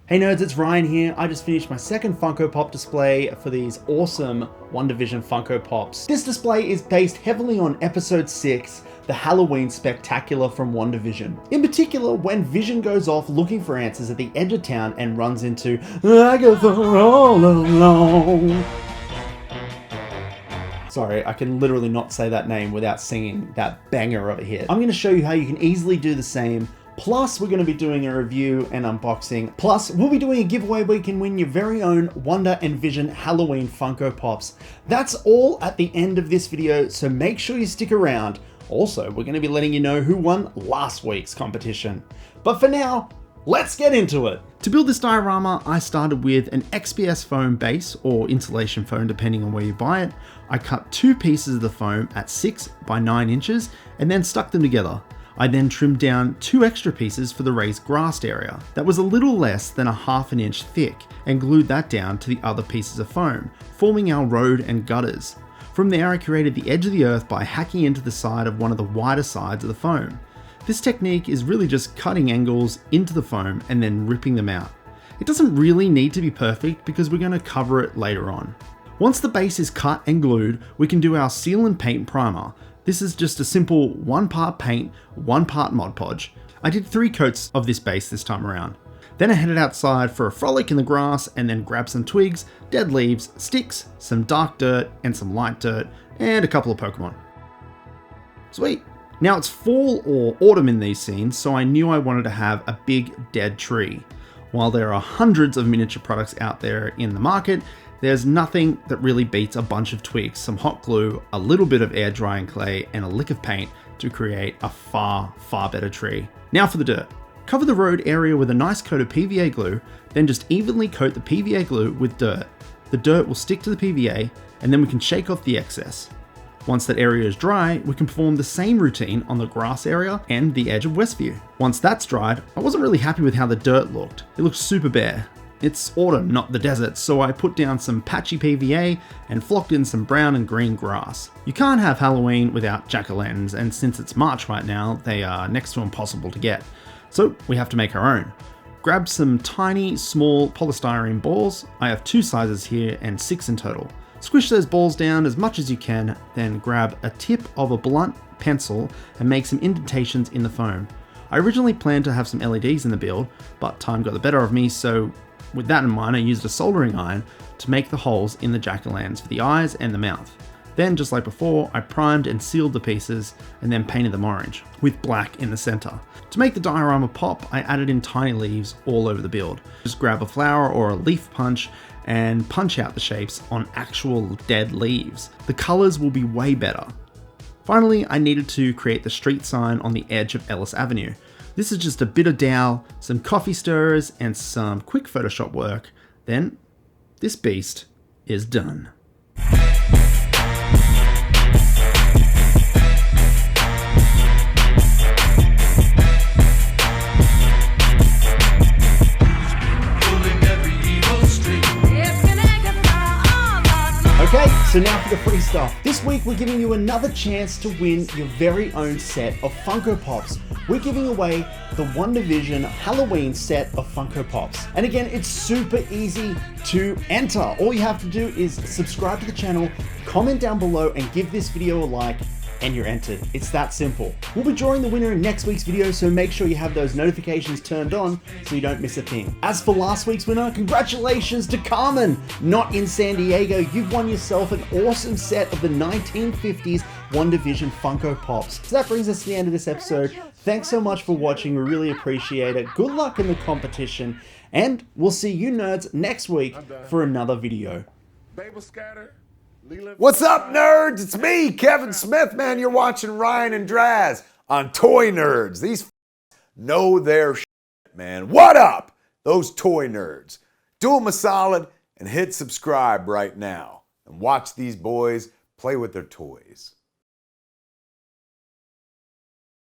Hey nerds, it's Ryan here. I just finished my second Funko Pop display for these awesome WandaVision Funko Pops. This display is based heavily on episode 6, the Halloween Spectacular from WandaVision. In particular, when Vision goes off looking for answers at the edge of town and runs into Agatha all alone. Sorry, I can literally not say that name without singing that banger of a hit. I'm going to show you how you can easily do the same. Plus, we're going to be doing a review and unboxing. Plus, we'll be doing a giveaway where you can win your very own Wanda and Vision Halloween Funko Pops. That's all at the end of this video, so make sure you stick around. Also, we're going to be letting you know who won last week's competition. But for now, let's get into it. To build this diorama, I started with an XPS foam base, or insulation foam depending on where you buy it. I cut 2 pieces of the foam at 6 by 9 inches and then stuck them together. I then trimmed down 2 extra pieces for the raised grass area. That was a little less than a ½ an inch thick and glued that down to the other pieces of foam, forming our road and gutters. From there I created the edge of the earth by hacking into the side of one of the wider sides of the foam. This technique is really just cutting angles into the foam and then ripping them out. It doesn't really need to be perfect because we're going to cover it later on. Once the base is cut and glued, we can do our seal and paint primer. This is just a simple 1 part paint, 1 part Mod Podge. I did 3 coats of this base this time around. Then I headed outside for a frolic in the grass and then grabbed some twigs, dead leaves, sticks, some dark dirt and some light dirt, and a couple of Pokemon. Sweet. Now it's fall or autumn in these scenes, so I knew I wanted to have a big dead tree. While there are hundreds of miniature products out there in the market, there's nothing that really beats a bunch of twigs, some hot glue, a little bit of air drying clay, and a lick of paint to create a far, far better tree. Now for the dirt. Cover the road area with a nice coat of PVA glue, then just evenly coat the PVA glue with dirt. The dirt will stick to the PVA, and then we can shake off the excess. Once that area is dry, we can perform the same routine on the grass area and the edge of Westview. Once that's dried, I wasn't really happy with how the dirt looked. It looked super bare. It's autumn, not the desert, so I put down some patchy PVA and flocked in some brown and green grass. You can't have Halloween without jack-o'-lanterns, and since it's March right now, they are next to impossible to get. So we have to make our own. Grab some tiny, small polystyrene balls. I have 2 sizes here and 6 in total. Squish those balls down as much as you can, then grab a tip of a blunt pencil and make some indentations in the foam. I originally planned to have some LEDs in the build, but time got the better of me, so with that in mind, I used a soldering iron to make the holes in the jack-o'-lanterns for the eyes and the mouth. Then, just like before, I primed and sealed the pieces and then painted them orange, with black in the center. To make the diorama pop, I added in tiny leaves all over the build. Just grab a flower or a leaf punch and punch out the shapes on actual dead leaves. The colors will be way better. Finally, I needed to create the street sign on the edge of Ellis Avenue. This is just a bit of dowel, some coffee stirrers, and some quick Photoshop work. Then, this beast is done. Okay, so now for the free stuff. This week we're giving you another chance to win your very own set of Funko Pops. We're giving away the WandaVision Halloween set of Funko Pops. And again, it's super easy to enter. All you have to do is subscribe to the channel, comment down below, and give this video a like, and you're entered. It's that simple. We'll be drawing the winner in next week's video, so make sure you have those notifications turned on so you don't miss a thing. As for last week's winner, congratulations to Carmen, not in San Diego. You've won yourself an awesome set of the 1950s WandaVision Funko Pops. So that brings us to the end of this episode. Thanks so much for watching. We really appreciate it. Good luck in the competition, and we'll see you nerds next week for another video. What's up, nerds? It's me, Kevin Smith, man. You're watching Ryan and Draz on Toy Nerds. These know their shit, man. What up, those toy nerds? Do them a solid and hit subscribe right now and watch these boys play with their toys.